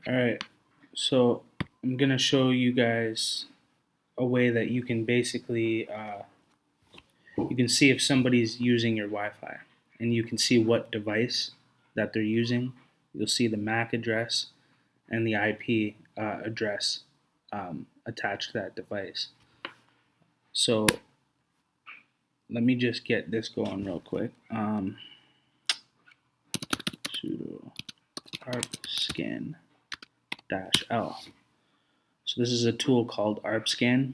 Alright, so I'm gonna show you guys a way that you can basically you can see if somebody's using your Wi-Fi, and you can see what device that they're using. You'll see the MAC address and the IP address attached to that device. So let me just get this going real quick. Sudo arpscan -l. So this is a tool called arpscan,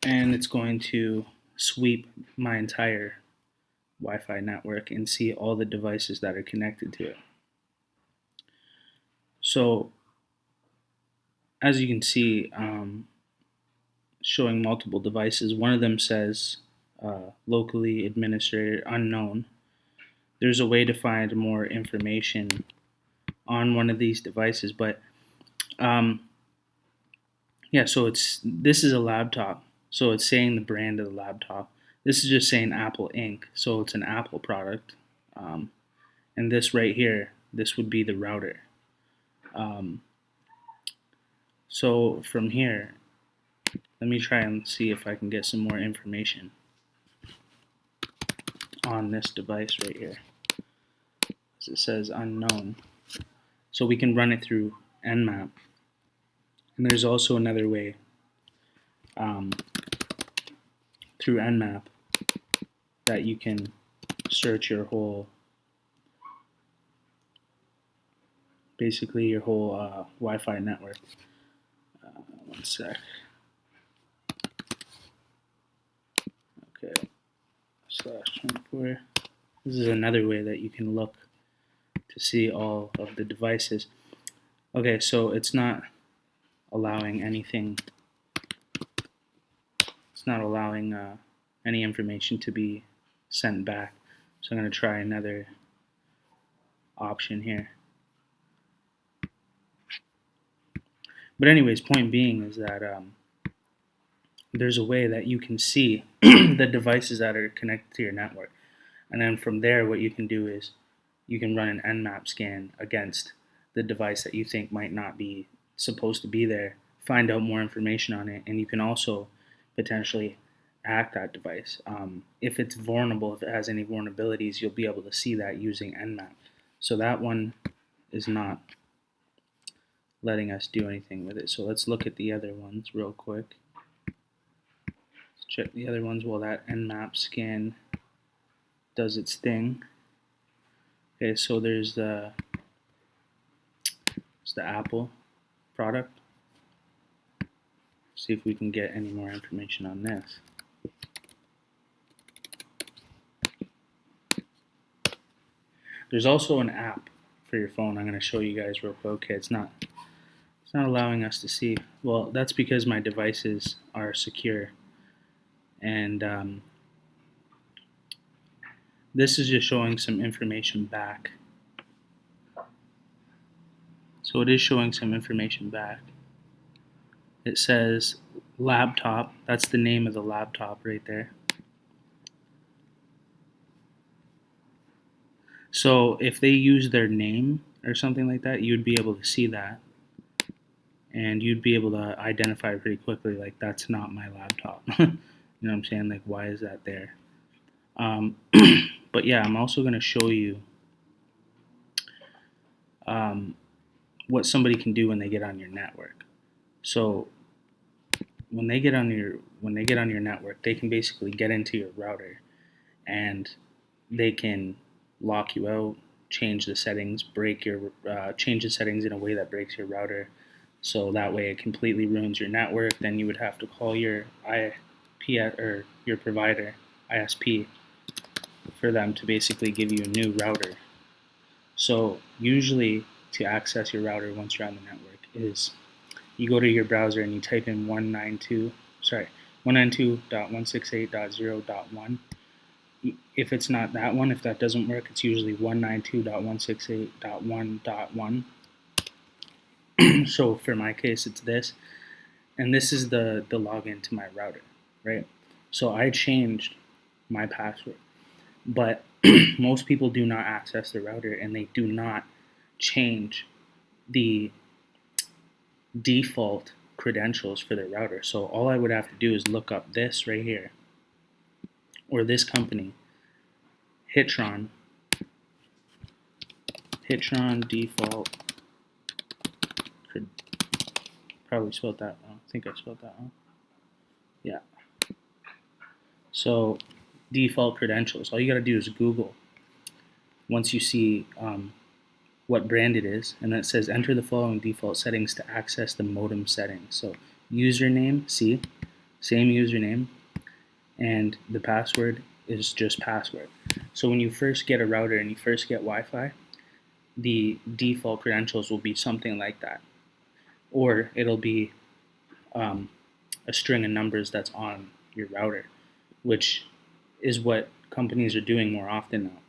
and it's going to sweep my entire Wi-Fi network and see all the devices that are connected to it. So as you can see, showing multiple devices. One of them says locally administrator unknown. There's a way to find more information on one of these devices, but yeah, so this is a laptop, so it's saying the brand of the laptop. This is just saying Apple Inc., so it's an Apple product. And this right here, this would be the router. So from here, let me try and see if I can get some more information on this device right here. As it says unknown. So we can run it through Nmap. And there's also another way through Nmap that you can search your whole, basically your whole Wi-Fi network. One sec. Okay. /24. This is another way that you can look to see all of the devices. Okay, so it's not allowing anything. It's not allowing any information to be sent back. So I'm going to try another option here. But anyways, point being is that there's a way that you can see the devices that are connected to your network. And then from there, what you can do is you can run an Nmap scan against the device that you think might not be supposed to be there, find out more information on it, and you can also potentially hack that device. If it's vulnerable, if it has any vulnerabilities, you'll be able to see that using Nmap. So that one is not letting us do anything with it. So let's look at the other ones real quick. Let's check the other ones while that Nmap scan does its thing. Okay, so there's the Apple product. See if we can get any more information on this. There's also an app for your phone. I'm going to show you guys real quick. Okay, it's not allowing us to see. Well, that's because my devices are secure, and this is just showing some information back. So it is showing some information back. It says laptop. That's the name of the laptop right there. So if they use their name or something like that, you'd be able to see that. And you'd be able to identify pretty quickly, like, that's not my laptop. You know what I'm saying? Like, why is that there? But yeah, I'm also going to show you what somebody can do when they get on your network. So when they get on your network, they can basically get into your router, and they can lock you out, change the settings, change the settings in a way that breaks your router. So that way it completely ruins your network. Then you would have to call your IP or your provider, ISP, for them to basically give you a new router. So usually to access your router once you're on the network is you go to your browser and you type in 192.168.0.1. If it's not that one, if that doesn't work, it's usually 192.168.1.1. So for my case, it's this, and this is the login to my router, right? So I changed my password, but most people do not access the router, and they do not change the default credentials for their router. So all I would have to do is look up this right here, or this company, Hitron default. Probably spelled that wrong. I think I spelled that wrong. Yeah. So default credentials. All you got to do is Google. Once you see what brand it is, and then it says enter the following default settings to access the modem settings. So username, see, same username, and the password is just password. So when you first get a router and you first get Wi-Fi, the default credentials will be something like that, or it'll be a string of numbers that's on your router, which is what companies are doing more often now.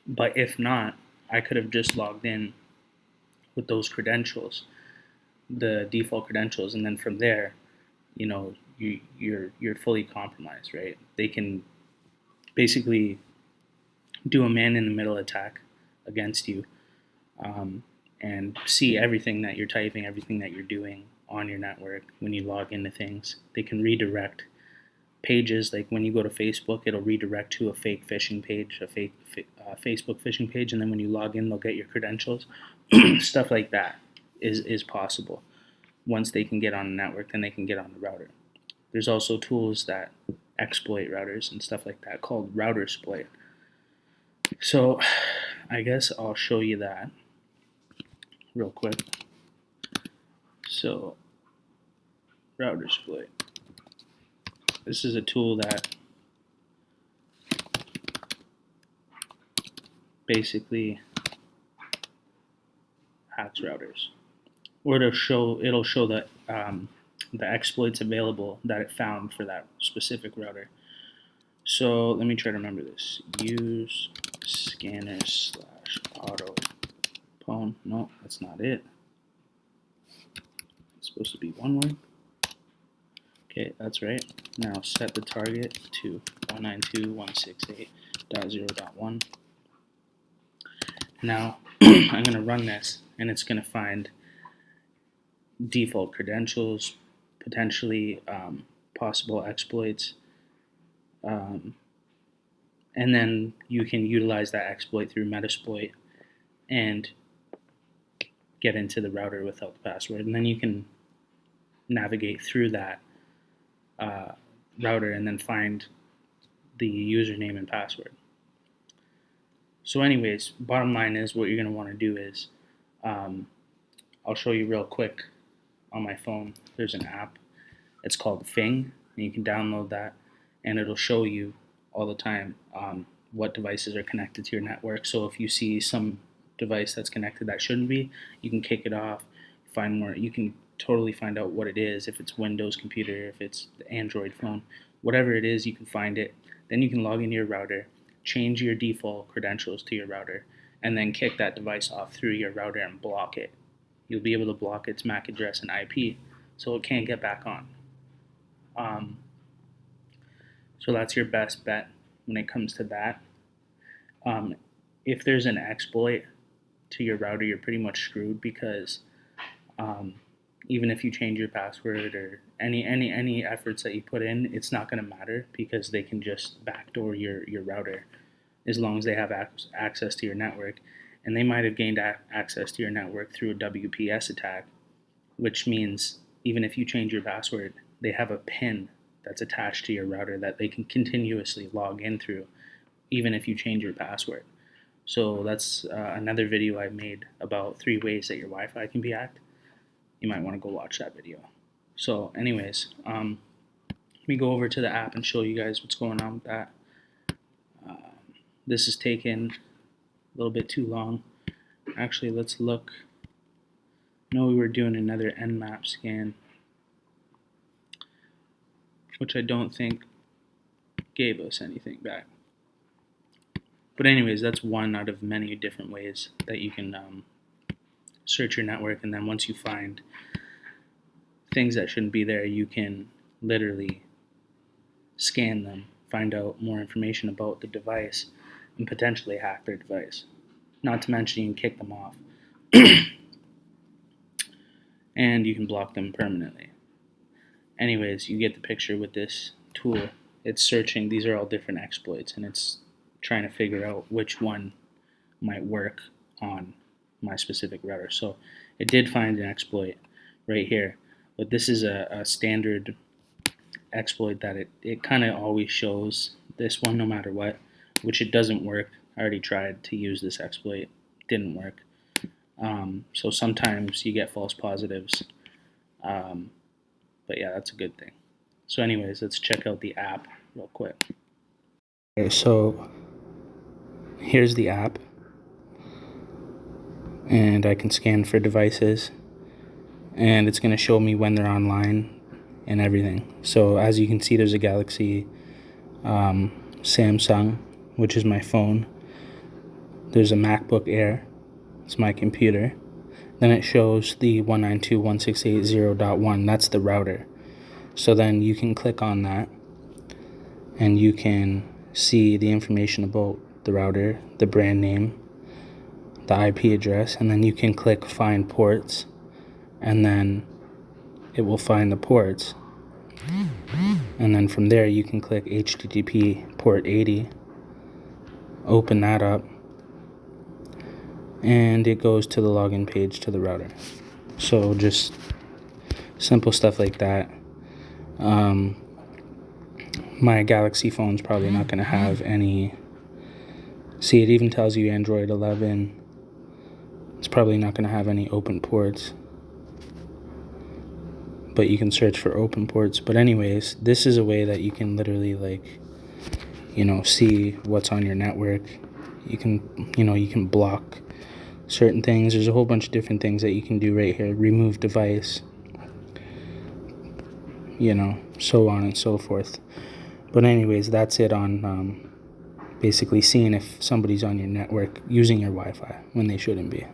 But if not, I could have just logged in with those credentials, the default credentials, and then from there, you're fully compromised, right? They can basically do a man-in-the-middle attack against you, and see everything that you're typing, everything that you're doing on your network when you log into things. They can redirect pages, like when you go to Facebook, it'll redirect to a fake phishing page, a fake Facebook phishing page, and then when you log in, they'll get your credentials. Stuff like that is possible. Once they can get on the network, then they can get on the router. There's also tools that exploit routers and stuff like that called router exploit. So I guess I'll show you that real quick. So router exploit. This is a tool that basically hacks routers, or it'll show that the exploits available that it found for that specific router. So let me try to remember this. Use scanner / auto pwn. No, that's not it. It's supposed to be one word. Okay, that's right. Now set the target to 192.168.0.1. Now I'm going to run this, and it's going to find default credentials, potentially possible exploits, and then you can utilize that exploit through Metasploit and get into the router without the password, and then you can navigate through that router and then find the username and password. So anyways, bottom line is what you're going to want to do is, I'll show you real quick on my phone. There's an app. It's called Fing, and you can download that, and it'll show you all the time what devices are connected to your network. So if you see some device that's connected that shouldn't be, you can kick it off, find more. You can totally find out what it is, if it's Windows computer, if it's the Android phone, whatever it is, you can find it. Then you can log into your router, change your default credentials to your router, and then kick that device off through your router and block it. You'll be able to block its MAC address and IP, so it can't get back on. So that's your best bet when it comes to that. If there's an exploit to your router, you're pretty much screwed, because even if you change your password or any efforts that you put in, it's not going to matter, because they can just backdoor your router as long as they have access to your network. And they might have gained access to your network through a WPS attack, which means even if you change your password, they have a PIN that's attached to your router that they can continuously log in through, even if you change your password. So that's another video I made about 3 ways that your Wi-Fi can be hacked. You might want to go watch that video. So anyways, let me go over to the app and show you guys what's going on with that. This is taking a little bit too long. Actually, let's look. No, we were doing another Nmap scan, which I don't think gave us anything back. But anyways, that's one out of many different ways that you can search your network, and then once you find things that shouldn't be there, you can literally scan them, find out more information about the device, and potentially hack their device. Not to mention you can kick them off and you can block them permanently. Anyways, you get the picture with this tool. It's searching, these are all different exploits, and it's trying to figure out which one might work on my specific router. So it did find an exploit right here, but this is a standard exploit that it kind of always shows this one no matter what, which it doesn't work. I already tried to use this exploit, didn't work. So sometimes you get false positives, but yeah, that's a good thing. So anyways, let's check out the app real quick. Okay, so here's the app, and I can scan for devices, and it's going to show me when they're online and everything. So as you can see, there's a Galaxy Samsung, which is my phone. There's a MacBook Air, it's my computer. Then it shows the 192.168.0.1, that's the router. So then you can click on that and you can see the information about the router, the brand name, the IP address, and then you can click find ports, and then it will find the ports. And then from there you can click HTTP port 80, open that up, and it goes to the login page to the router. So just simple stuff like that. My Galaxy phone's probably not going to have any. See, it even tells you Android 11. It's probably not going to have any open ports, but you can search for open ports. But anyways, this is a way that you can literally see what's on your network. You can block certain things. There's a whole bunch of different things that you can do right here. Remove device, so on and so forth. But anyways, that's it on basically seeing if somebody's on your network using your Wi-Fi when they shouldn't be.